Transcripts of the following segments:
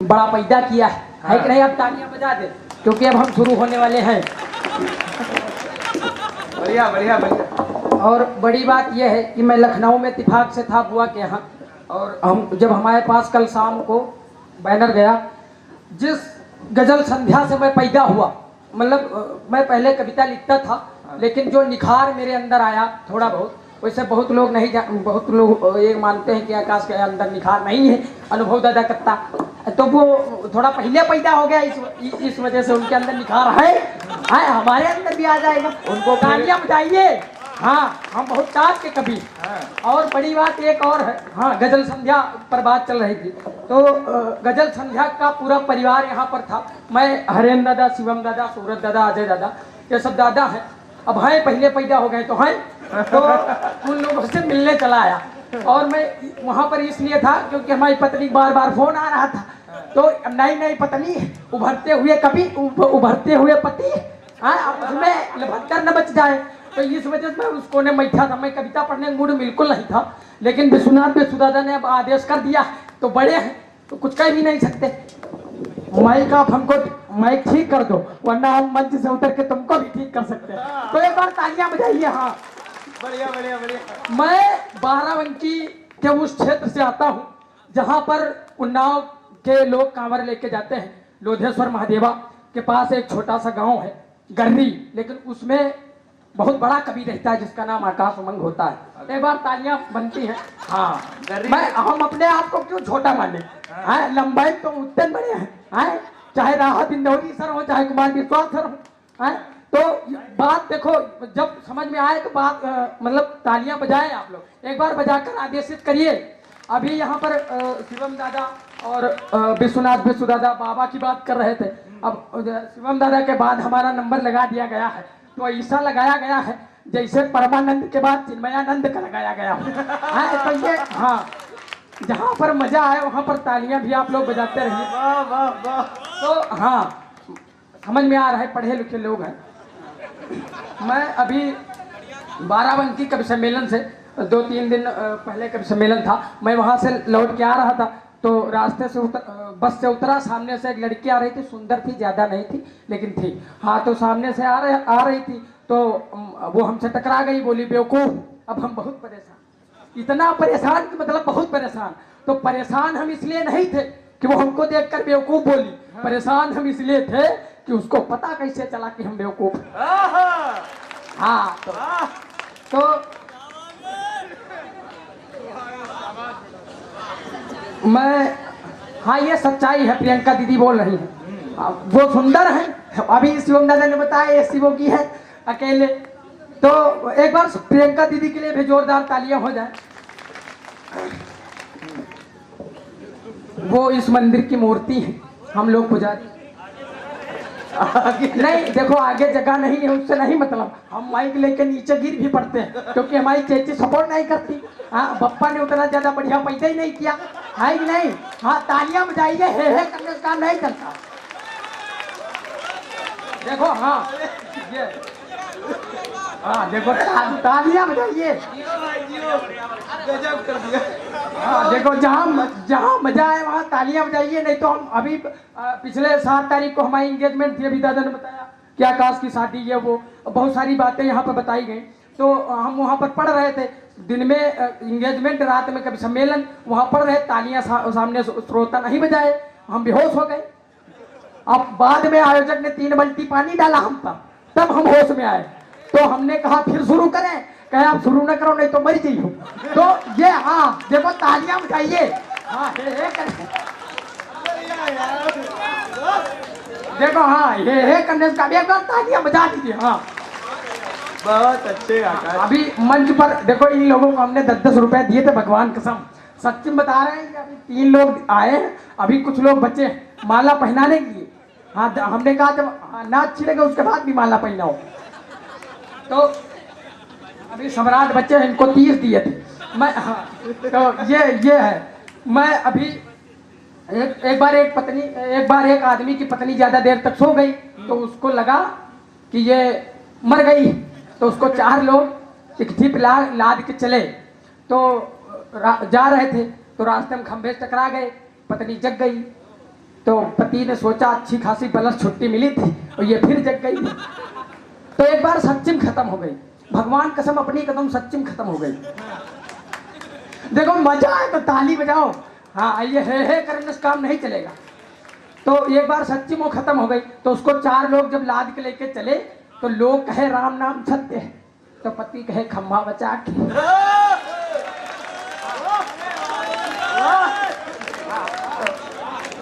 बड़ा पैदा किया है कि नहीं? अब तालियां बजा दे क्योंकि अब हम शुरू होने वाले हैं। बढ़िया बढ़िया बढ़िया। और बड़ी बात यह है कि मैं लखनऊ में इत्तेफाक से था बुआ के यहाँ, और हम जब हमारे पास कल शाम को बैनर गया, जिस गजल संध्या से मैं पैदा हुआ, मतलब मैं पहले कविता लिखता था लेकिन जो निखार मेरे अंदर आया थोड़ा बहुत, वैसे बहुत लोग नहीं बहुत लोग ये मानते हैं कि आकाश के अंदर निखार नहीं है, अनुभव दादा करता, तो वो थोड़ा पहले पैदा हो गया, इस वजह से उनके अंदर निखार है, हमारे अंदर भी आ जाएगा। उनको तालियां बजाइए। हाँ, हम बहुत चाहत के कवि। और बड़ी बात एक और है, हाँ, गजल संध्या पर बात चल रही थी, तो गजल संध्या का पूरा परिवार यहाँ पर था। मैं हरेंद्र दादा, शिवम दादा, सूरज दादा, अजय दादा, ये सब दादा हैं। अब हैं, पहले पैदा हो गए तो हैं, तो उन लोगों से मिलने चला आया। और मैं वहाँ पर इसलिए था क्योंकि हमारी पत्नी बार बार फोन आ रहा था, तो नई नई पत्नी, उभरते हुए कवि, उभरते हुए पति, उसमें लभत्तर न बच जाए, तो इस वजह से मैं उसको ने बैठा था। मैं कविता पढ़ने का मूड बिल्कुल नहीं था, लेकिन विश्वनाथ दादा ने अब आदेश कर दिया, तो बड़े हैं तो कुछ कह भी नहीं सकते। माइक आप हमको माइक ठीक कर दो, वरना हम मंच से उतर के तुमको भी ठीक कर सकते हैं। तो एक बार तालियां बजाइए। हाँ, बढ़िया बढ़िया बढ़िया। मैं बाराबंकी के उस क्षेत्र से आता हूँ जहाँ पर उन्नाव के लोग कांवर लेके जाते हैं। लोधेश्वर महादेवा के पास एक छोटा सा गांव है गर्री, लेकिन उसमें बहुत बड़ा कवि रहता है जिसका नाम आकाश उमंग होता है। एक बार तालियां बनती हैं। हाँ, हम अपने आप को क्यों छोटा माने, लंबाई तो उतने बड़े हैं, चाहे राहत इंदौरी सर हो, चाहे कुमार विश्वास सर हो, तो बात देखो, जब समझ में आए तो बात मतलब तालियां बजाएं आप लोग, एक बार बजाकर आदेशित करिए। अभी यहाँ पर शिवम दादा और विश्वनाथ विश्व दादा बाबा की बात कर रहे थे। अब शिवम दादा के बाद हमारा नंबर लगा दिया गया है, तो ऐसा लगाया गया है जैसे परमानंद के बाद चिन्मयानंद का लगाया गया है। तो ये, हाँ, जहाँ पर मजा आए वहाँ पर तालियां भी आप लोग बजाते रहिए। वाह वाह वाह। तो हाँ, समझ में आ रहा है, पढ़े लिखे लोग हैं। मैं अभी बाराबंकी कवि सम्मेलन से 2-3 दिन पहले कवि सम्मेलन था, मैं वहाँ से लौट के आ रहा था, तो रास्ते से बस से उतरा, सामने से एक लड़की आ रही थी, सुंदर थी, ज़्यादा नहीं थी लेकिन थी। हाँ, तो सामने से आ रही थी, तो वो हमसे टकरा गई, बोली बेवकूफ़। अब हम बहुत परेशान, इतना परेशान कि मतलब बहुत परेशान। तो परेशान हम इसलिए नहीं थे कि वो हमको देखकर बेवकूफ़ बोली, परेशान हम इसलिए थे कि उसको पता कैसे चला कि हम बेवकूफ़। हाँ, तो मैं, हाँ, ये सच्चाई है, प्रियंका दीदी बोल रही है, वो सुंदर है। अभी शिवम दादा ने बताया ये शिवो की है अकेले, तो एक बार प्रियंका दीदी के लिए भी जोरदार तालियां हो जाए। वो इस मंदिर की मूर्ति है, हम लोग पुजारी नहीं, देखो आगे जगह नहीं है उससे नहीं मतलब, हम माइक लेके नीचे गिर भी पड़ते हैं क्योंकि हमारी चेची सपोर्ट नहीं करती। हाँ, बप्पा ने उतना ज्यादा बढ़िया पैदा ही नहीं किया है कि नहीं। हाँ, तालियां बजाइए, हे करने का काम नहीं चलता। देखो, हाँ, ये, हाँ, देखो तालियां बजाइए। गजब कर दिया। हाँ, देखो, जहाँ मजा आए वहाँ तालियां बजाइए, नहीं तो हम अभी पिछले 7 तारीख को हमारी इंगेजमेंट थी, अभी दादा ने बताया कि आकाश की शादी है, वो बहुत सारी बातें यहाँ पर बताई गई, तो हम वहाँ पर पढ़ रहे थे, दिन में इंगेजमेंट, रात में कभी सम्मेलन, वहाँ पढ़ रहे, तालियां सामने श्रोता नहीं बजाए, हम बेहोश हो गए। अब बाद में आयोजक ने 3 बाल्टी पानी डाला हम पर, तब हम होश में आए, तो हमने कहा फिर शुरू करें, कहे आप शुरू न करो नहीं तो मर जाइयो। तो ये, हाँ, देखो तालियां बजाइए। हाँ, देखो, हाँ, ये करने का भी एक बार तालियां बजा दीजिए। हाँ, बहुत अच्छे आकाश। अभी मंच पर देखो, इन लोगों को हमने 10-10 रुपए दिए थे, भगवान कसम, सच्ची बता रहे हैं कि अभी 3 लोग आए हैं, अभी कुछ लोग बचे माला पहनाने के लिए। हाँ, हमने कहा जब नाच छिड़ेगा उसके बाद भी माला पहनाओ, तो अभी सम्राट बच्चे हैं, इनको 30 दिए थे मैं। हाँ, तो ये है। मैं अभी एक बार एक आदमी की पत्नी ज्यादा देर तक सो गई, तो उसको लगा कि ये मर गई, तो उसको 4 लोग एक जीप लाद के चले, तो जा रहे थे, तो रास्ते में खंभे से टकरा गए, पत्नी जग गई, तो पति ने सोचा अच्छी खासी बलस छुट्टी मिली थी और ये फिर जग गई। तो एक बार सच्चिम खत्म हो गई, भगवान कसम अपनी कदम सच्चिम खत्म हो गई। देखो मजा है तो ताली बजाओ, हाँ ये है करने से काम नहीं चलेगा। तो एक बार सच्ची वो खत्म हो गई, तो उसको 4 लोग जब लाद के लेके चले तो लोग कहे राम नाम सत्य है, तो पति कहे खम्भा बचा के।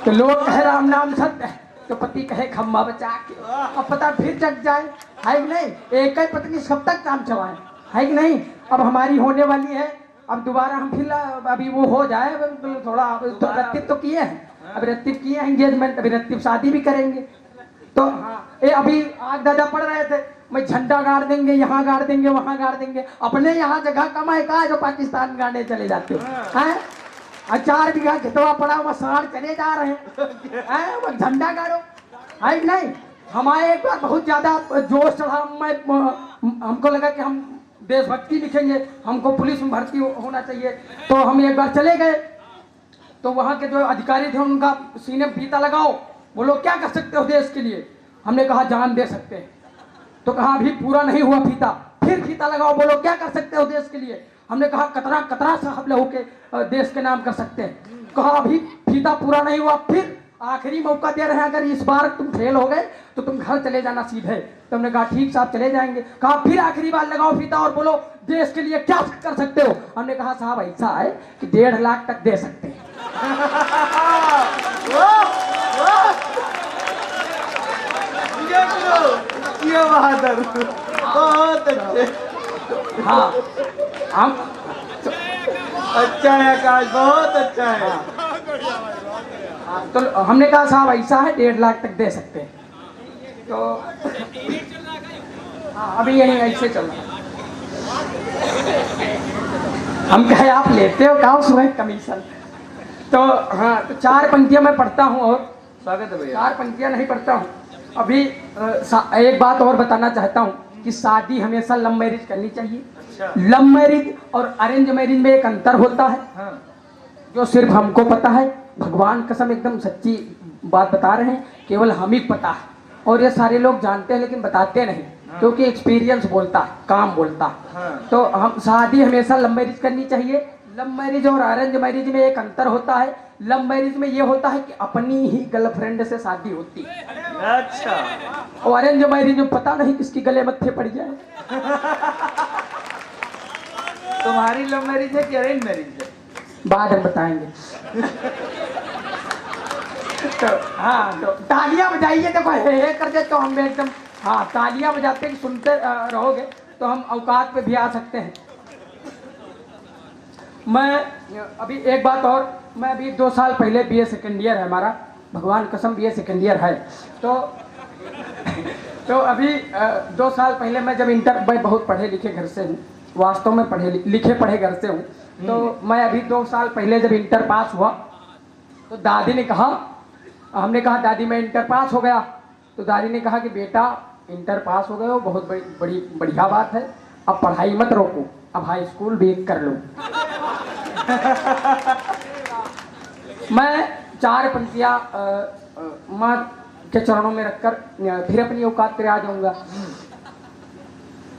तो लोग कहे राम नाम सत्य है, तो पति कहे खम्भा बचा के। अब पता फिर जग जाए, है कि नहीं? एक ही पत्नी कब तक काम चलाए, है कि नहीं? अब हमारी होने वाली है, अब दोबारा हम फिर अभी वो हो जाए थोड़ा, तो रत्तिब तो किए हैं, अभी रत्तिब किए हैं एंगेजमेंट, अभी रत्तिब शादी भी करेंगे। तो हाँ ये अभी आग दादा पड़ रहे थे, मैं झंडा गाड़ देंगे, यहाँ गाड़ देंगे, वहाँ गाड़ देंगे, अपने यहाँ जगह कम है कहा जो पाकिस्तान गाड़ने चले जाते हैं। 4 बीघा खेतवा पड़ा हुआ, साड़ चले जा रहे हैं, वो झंडा गाड़ो, है कि नहीं? हमारे एक बार बहुत ज्यादा जोश चढ़ा, हमको लगा कि हम देशभक्ति लिखेंगे, हमको पुलिस में भर्ती होना चाहिए। तो हम एक बार चले गए, तो वहाँ के जो अधिकारी थे उनका सीने में फीता लगाओ, बोलो क्या कर सकते हो देश के लिए? हमने कहा जान दे सकते हैं। तो कहा अभी पूरा नहीं हुआ फीता, फिर फीता लगाओ, बोलो क्या कर सकते हो देश के लिए? हमने कहा कतरा कतरा साहब लहू के देश के नाम कर सकते हैं। कहा अभी फीता पूरा नहीं हुआ, फिर आखिरी मौका दे रहे हैं, अगर इस बार तुम फेल हो गए तो तुम घर चले जाना सीधे। तो हमने कहा ठीक साहब चले जाएंगे। कहा फिर आखिरी बार लगाओ फीता और बोलो देश के लिए क्या कर सकते हो? हमने कहा साहब ऐसा है कि 1.5 लाख तक दे सकते हैं। ये बहादुर, बहुत अच्छे। हाँ हम अच्छा है आकाश, बहुत अच्छा है। तो हमने कहा साहब ऐसा है 1.5 लाख तक दे सकते हैं। तो हाँ अभी यही ऐसे चल रहा है। हम कहे आप लेते हो कहाँ उसमें कमीशन? तो हाँ तो 4 पंक्तियाँ मैं पढ़ता हूँ और स्वागत है भैया। 4 पंक्तियाँ नहीं पढ़ता हूँ। अभी एक बात और बताना चाहता हूँ कि शादी हमेशा लव मैरिज करनी चाहिए। अच्छा। लव मैरिज और अरेंज मैरिज में एक अंतर होता है, हाँ। जो सिर्फ हमको पता है। भगवान कसम एकदम सच्ची बात बता रहे हैं, केवल हम ही पता है, और ये सारे लोग जानते हैं लेकिन बताते नहीं। हाँ। क्योंकि एक्सपीरियंस बोलता है, काम बोलता है। हाँ। तो हम शादी हमेशा लव मैरिज करनी चाहिए। लव मैरिज और अरेंज मैरिज में एक अंतर होता है। लव मैरिज में ये होता है कि अपनी ही गर्लफ्रेंड से शादी होती है। अच्छा। और अरेंज मैरिज में पता नहीं किसकी गले मत्थे पड़ जाए। तुम्हारी लव मैरिज है कि अरेंज मैरिज है? बाद में बताएंगे। तो हाँ तो तालियां बजाइए, देखो हे कर दे तो हम एकदम, हाँ तालियां बजाते कि सुनते रहोगे तो हम औकात पे भी आ सकते हैं। मैं अभी एक बात और, मैं अभी 2 साल पहले BA सेकेंड ईयर है हमारा, भगवान कसम BA सेकेंड ईयर है। तो अभी 2 साल पहले मैं जब इंटर, मैं बहुत पढ़े लिखे घर से हूँ, वास्तव में पढ़े घर से हूँ। तो मैं अभी 2 साल पहले जब इंटर पास हुआ तो दादी ने कहा, हमने कहा दादी मैं इंटर पास हो गया। तो दादी ने कहा कि बेटा इंटर पास हो गए हो, बहुत बढ़िया बात है, अब पढ़ाई मत रोको, अब हाई स्कूल भी कर लो। मैं 4 पंक्तियाँ माँ के चरणों में रखकर फिर अपनी औकात पे आ जाऊंगा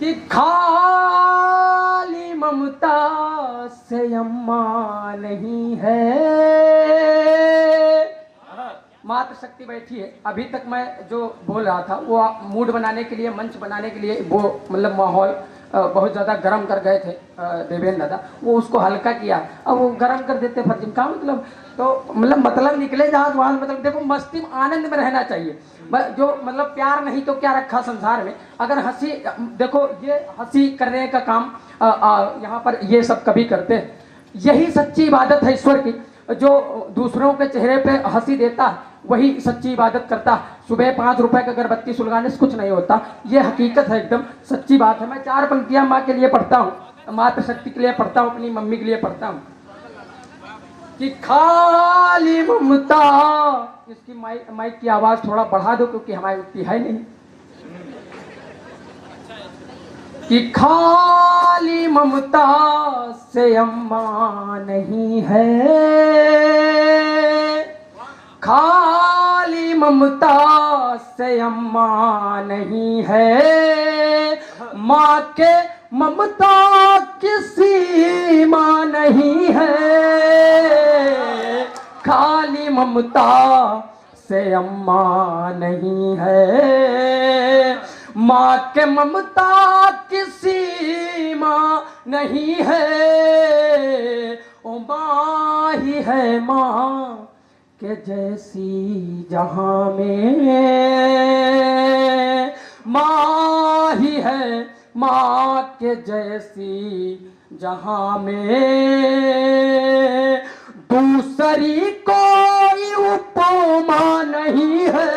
कि खाली ममता से अम्मा नहीं है। मातृ शक्ति बैठी है। अभी तक मैं जो बोल रहा था वो मूड बनाने के लिए, मंच बनाने के लिए, वो मतलब माहौल बहुत ज़्यादा गर्म कर गए थे देवेंद्र दादा, वो उसको हल्का किया। अब वो गर्म कर देते फर्जिम का मतलब, तो मतलब निकले जहाज वहाँ, मतलब देखो मस्ती में आनंद में रहना चाहिए। जो मतलब प्यार नहीं तो क्या रखा संसार में। अगर हंसी, देखो ये हंसी करने का काम यहाँ पर ये सब कभी करते हैं, यही सच्ची इबादत है ईश्वर की। जो दूसरों के चेहरे पे हंसी देता है वही सच्ची इबादत करता है। सुबह 5 रुपए का अगरबत्ती सुलगाने से कुछ नहीं होता, ये हकीकत है, एकदम सच्ची बात है। मैं 4 पंक्तियां माँ के लिए पढ़ता हूँ, मातृ शक्ति के लिए पढ़ता हूँ, अपनी मम्मी के लिए पढ़ता हूँ कि खाली ममता, इसकी माइक की आवाज थोड़ा बढ़ा दो क्योंकि हमारी उतनी है नहीं, कि खाली ममता से अम्मा नहीं है, खाली ममता से अम्मा नहीं है, माँ के ममता की सीमा नहीं है। खाली ममता से अम्मा नहीं है, माँ के ममता की सीमा नहीं है। ओ माँ ही है माँ के जैसी जहां में, माँ ही है माँ के जैसी जहां में। दूसरी कोई उपमा नहीं है,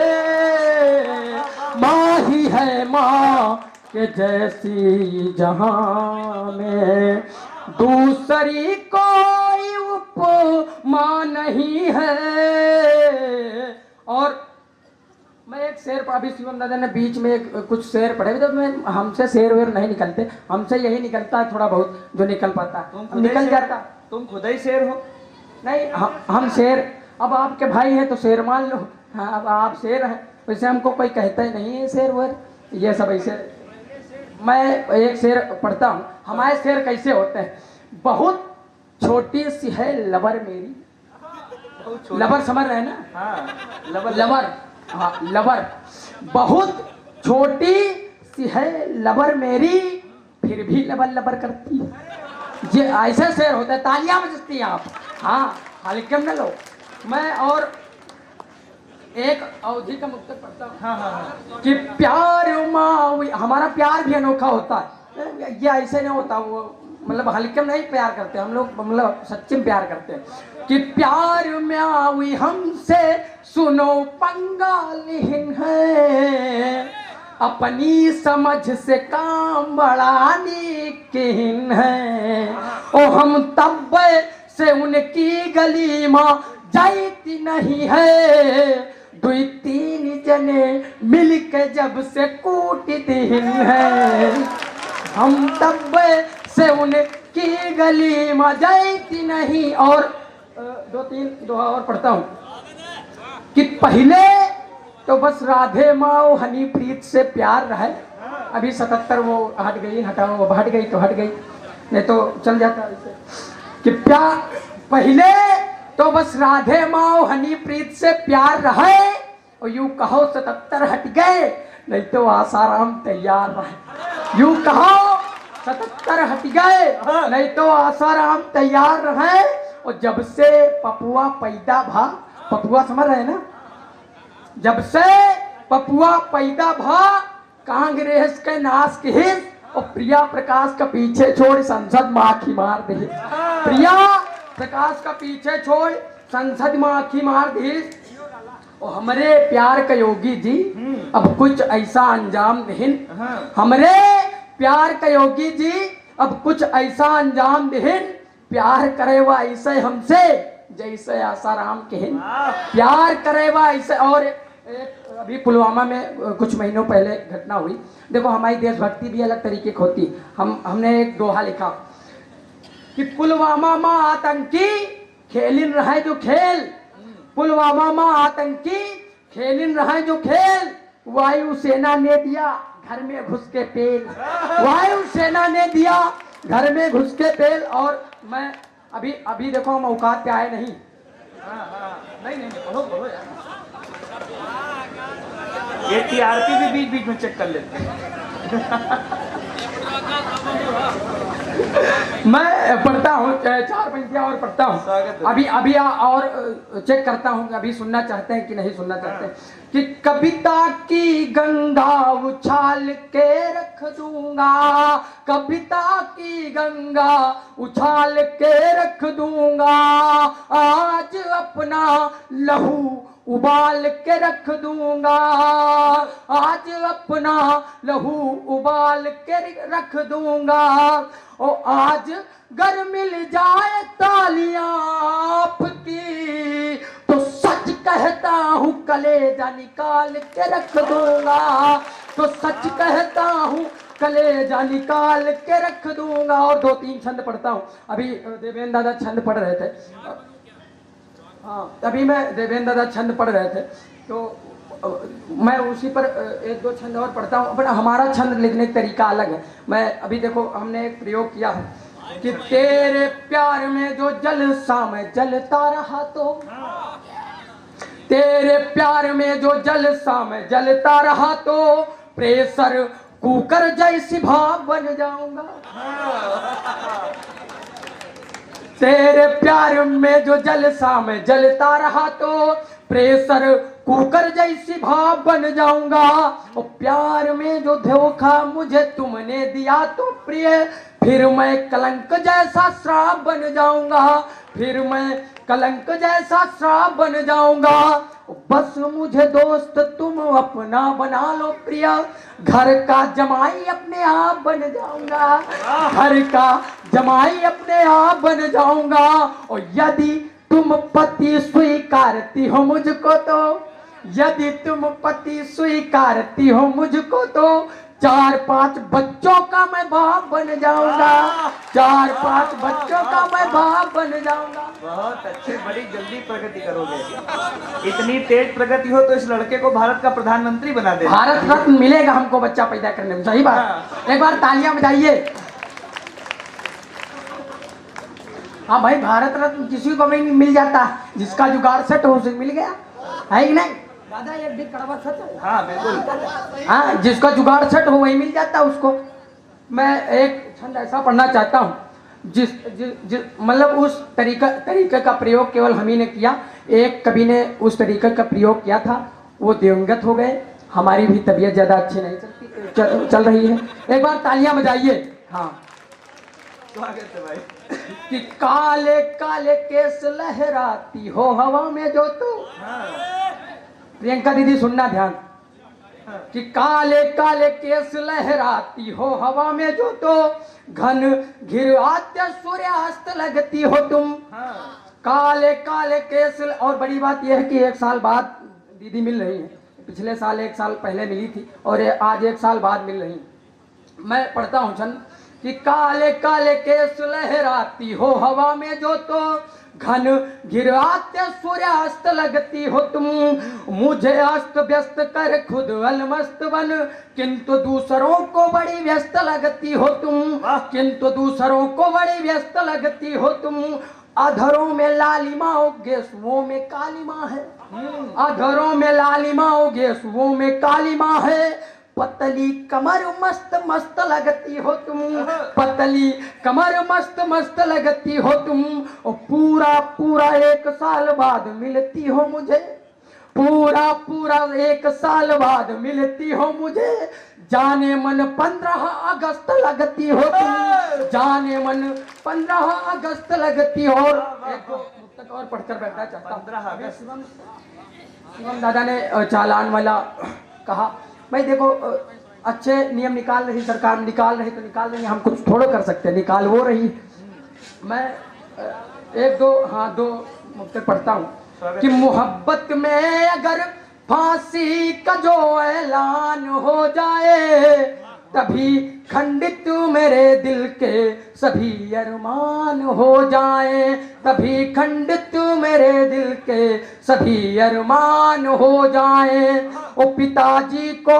माँ ही है माँ के जैसी जहां में। दूसरी कोई उपमा नहीं है। और मैं एक शेर अभी शिवम दादा ने बीच में कुछ शेर पढ़े, तो मैं हमसे शेर वेर नहीं निकलते, हमसे यही निकलता है थोड़ा बहुत जो निकल पाता है, निकल जाता। तुम खुद ही शेर हो? नहीं, हम शेर, अब आपके भाई हैं तो शेर मान लो। हाँ, अब आप शेर हैं, वैसे हमको कोई कहता ही नहीं है शेर वेर, ये सब ऐसे। मैं एक शेर पढ़ता हूँ। हमारे शेर कैसे होते हैं? बहुत छोटी सी है लबर मेरी, लबर समझ रहे हैं ना? हाँ, लबर, हाँ लबर। बहुत छोटी सी है लबर मेरी, फिर भी लबर लबर करती है। ये ऐसे शेर होता है, तालियां बजती हैं आप। हाँ, हल्के में न लो। मैं और एक अवधि का मुक्तक पढ़ता हूँ। हाँ, हाँ। कि प्यार माँ, हमारा प्यार भी अनोखा होता है, ये ऐसे नहीं होता। वो मतलब हल्के में नहीं प्यार करते हम लोग, मतलब सच्चे में प्यार करते हैं। कि प्यार में आवी हमसे सुनो पंगा लिहिन है, अपनी समझ से काम बढ़ाने किन है। ओ हम तब से उनकी गली माँ जाती नहीं है, दुई तीन जने मिल के जब से कूट दिन है। हम तब से उनकी गली में जाती नहीं। और दो तीन दोहा और पढ़ता हूँ। कि पहले तो बस राधे माँ हनी प्रीत से प्यार रहे, अभी 77 वो हट गई, हटाओ वो हट गई तो हट गई, नहीं तो चल जाता ऐसे। कि प्यार पहले तो बस राधे माँ हनी प्रीत से प्यार रहे, और यूं कहो 77 हट गए, नहीं तो आसाराम तैयार रहे। यूं कहो 77 हट गए, नहीं तो आसाराम तैयार रहे। और जब से पपुआ पैदा भा, पपुआ समझ रहे हैं ना? जब से पपुआ पैदा भा, कांग्रेस के नाश के हित, और प्रिया प्रकाश का पीछे छोड़ संसद में आखी मार दे। प्रिया प्रकाश का पीछे छोड़ संसद में आखी मार दी। और हमारे प्यार का योगी जी अब कुछ ऐसा अंजाम नहीं। हमारे प्यार का योगी जी अब कुछ ऐसा अंजाम नहीं, प्यार करे वा ऐसे हमसे जैसे आसाराम के हैं। प्यार करे वा ऐसे। और एक अभी पुलवामा में कुछ महीनों पहले घटना हुई। देखो हमारी देशभक्ति भी अलग तरीके की होती। हमने एक दोहा लिखा कि पुलवामा में आतंकी खेलिन रहे जो खेल, पुलवामा में आतंकी खेलिन रहे जो खेल, वायु सेना ने दिया घर में घुस के पेल, वायु सेना ने दिया घर में घुस के पेल। और मैं अभी देखो हम औकात पे आए नहीं। नहीं, बोलो यार। ये टीआरपी भी बीच बीच में चेक कर लेते हैं। मैं पढ़ता हूँ, 4 पंक्तियाँ और पढ़ता हूँ। अभी और चेक करता हूँ अभी सुनना चाहते हैं कि नहीं सुनना चाहते हैं। कि कविता की गंगा उछाल के रख दूंगा, कविता की गंगा उछाल के रख दूंगा, आज अपना लहू उबाल के रख दूंगा, आज अपना लहू उबाल के रख दूंगा। और आज गर मिल जाए तालियां आपकी, तो सच कहता हूँ कलेजा निकाल के रख दूंगा, तो सच कहता हूँ कलेजा निकाल के रख दूंगा। और 2-3 छंद पढ़ता हूँ। अभी देवेंद्र दादा छंद पढ़ रहे थे। हाँ, तभी मैं देवेंद्र दादा छंद पढ़ रहे थे तो मैं उसी पर एक दो छंद और पढ़ता हूँ, पर हमारा छंद लिखने का तरीका अलग है। मैं अभी देखो हमने एक प्रयोग किया है कि तेरे प्यार में जो जलसा मैं जलता रहा तो, तेरे प्यार में जो जलसा मैं जलता रहा तो प्रेशर कुकर जैसी भाप बन जाऊंगा। तेरे प्यार में जो जलसा मैं जलता रहा तो प्रेशर कुकर जैसी भाप बन जाऊंगा। और प्यार में जो धोखा मुझे तुमने दिया तो प्रिय फिर मैं कलंक जैसा श्राप बन जाऊंगा, फिर मैं कलंक जैसा श्राप बन जाऊंगा। बस मुझे दोस्त तुम अपना बना लो प्रिय, घर का जमाई अपने आप बन जाऊंगा, घर का जमाई अपने आप बन जाऊंगा। और यदि तुम पति स्वीकारती हो मुझको तो, यदि तुम पति स्वीकारती हो मुझको तो 4-5 बच्चों का मैं बाप बन जाऊंगा, 4-5 बच्चों का मैं बाप बन जाऊंगा। बहुत अच्छे, बड़ी जल्दी प्रगति करोगे। इतनी तेज प्रगति हो तो इस लड़के को भारत का प्रधानमंत्री बना दे। भारत रत्न मिलेगा हमको बच्चा पैदा करने में, सही बात। एक बार तालियां बजाइए। हाँ भाई, भारत रत्न किसी को भी नहीं मिल जाता, जिसका जुगाड़ सेट हो उसे मिल गया, है कि नहीं दादा? एक भी कड़वा सच है। हाँ बिल्कुल। हाँ, जिसका जुगाड़ सेट हो वही मिल जाता उसको। मैं एक छंद ऐसा पढ़ना चाहता हूँ जिस मतलब उस तरीके का प्रयोग केवल हम ही ने किया। एक कवि ने उस तरीके का प्रयोग किया था, वो दिवंगत हो गए। हमारी भी तबीयत ज़्यादा अच्छी नहीं चल रही है। एक बार तालियां बजाइए। हाँ, स्वागत है भाई। कि काले काले केस लहराती हो हवा में जो तो, प्रियंका दीदी सुनना ध्यान, कि काले काले केस लहराती हो हवा में जो तो घन घिर आते सूर्यास्त लगती हो तुम। काले काले केस। और बड़ी बात यह है कि 1 साल बाद दीदी मिल रही है, पिछले साल 1 साल पहले मिली थी और आज 1 साल बाद मिल रही। मैं पढ़ता हूँ छंद कि काले काले केस लहराती हो हवा में जो तो घन घिर आते सूर्यास्त लगती हो तुम। मुझे अस्त व्यस्त कर खुद अलमस्त बन, किंतु दूसरों को बड़ी व्यस्त लगती हो तुम, किंतु दूसरों को बड़ी व्यस्त लगती हो तुम। अधरों में लालिमा हो गेसुओं में कालिमा है, अधरों में लालिमा हो गेसुओं में कालिमा है। पतली कमर मस्त मस्त लगती हो तुम, पतली कमर मस्त मस्त लगती हो तुम। और पूरा पूरा 1 साल बाद मिलती हो मुझे, पूरा पूरा 1 साल बाद मिलती हो मुझे। जाने मन 15 अगस्त लगती हो तुम, जाने मन 15 अगस्त लगती हो। एक पुस्तक और पढ़कर बैठना चाहता हूँ। 15 अगस्त। शिवम दादा ने चालान वाला कहा। भाई देखो, अच्छे नियम निकाल रही सरकार, निकाल रही तो निकाल रही, हम कुछ थोड़ा कर सकते, निकाल वो रही। मैं 2 मुक्तक पढ़ता हूँ कि मोहब्बत में अगर फांसी का जो ऐलान हो जाए तभी खंडित मेरे दिल के सभी अरमान हो जाए, तभी खंडित मेरे दिल के सभी अरमान हो जाए। ओ पिताजी को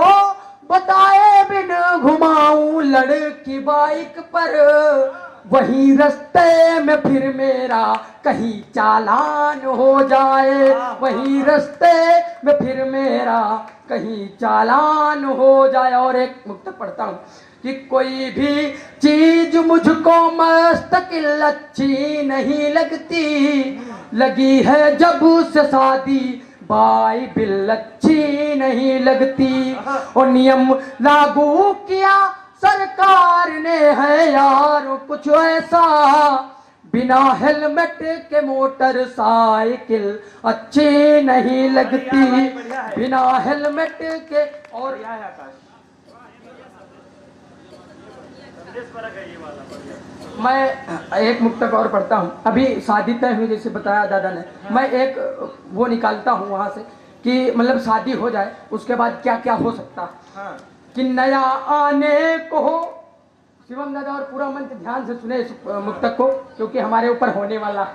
बताए बिन घुमाऊं लड़की बाइक पर, वही रास्ते में फिर मेरा कहीं चालान हो जाए, वही रास्ते में फिर मेरा कहीं चालान हो जाए। और एक मुक्तक पढ़ता हूँ कि कोई भी चीज मुझको मुस्तकिल अच्छी नहीं लगती, लगी है जब से शादी बाइबिल अच्छी नहीं लगती। और नियम लागू किया सरकार ने है यार कुछ ऐसा, बिना हेलमेट के मोटरसाइकिल अच्छी नहीं लगती, बिना हेलमेट के। और मैं एक मुक्तक और पढ़ता हूँ। अभी शादी तय हुई जैसे बताया दादा ने, मैं एक वो निकालता हूँ वहाँ से कि मतलब शादी हो जाए उसके बाद क्या क्या हो सकता है। कि नया आने को हो, शिवम दादा और पूरा मंच ध्यान से सुने इस मुक्तक को क्योंकि हमारे ऊपर होने वाला है।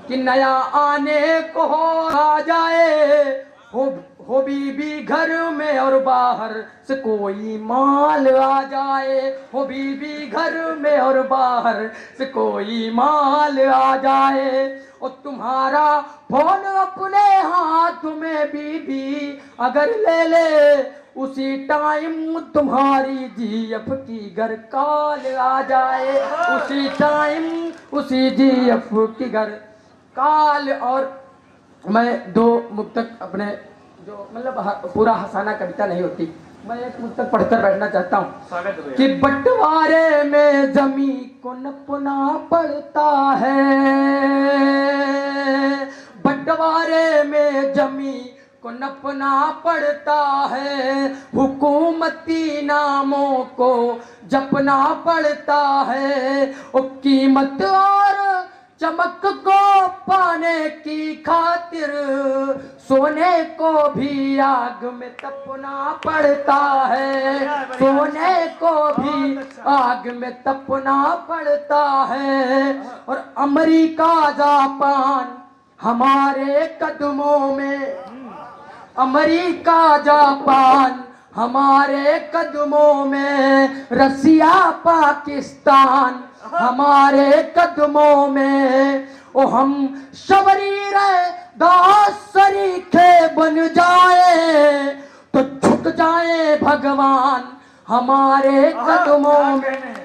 कि नया आने को आ जाए, हो बीबी घर में और बाहर से कोई माल आ जाए, हो बीबी घर में और बाहर से कोई माल आ जाए, और तुम्हारा फोन अपने हाथ में बीबी अगर ले ले, उसी टाइम तुम्हारी जीएफ की घर कॉल आ जाए, उसी टाइम उसी जीएफ की घर कॉल। और मैं दो मुक्तक अपने जो मतलब पूरा हंसाना कविता नहीं होती, मैं एक मुक्तक पढ़कर बैठना चाहता हूँ स्वागत है भैया। कि बंटवारे में जमी को नपना पड़ता है, बंटवारे में जमी को नपना पड़ता है, हुकूमती नामों को जपना पड़ता है, और कीमत और चमक को पाने की खातिर सोने को भी आग में तपना पड़ता है, सोने को भी आग में तपना पड़ता है, और अमेरिका जापान हमारे कदमों में, अमेरिका जापान हमारे कदमों में, रसिया पाकिस्तान हमारे कदमों में, ओ हम शबरीर दास सरीखे बन जाए तो झुक जाए भगवान हमारे कदमों में।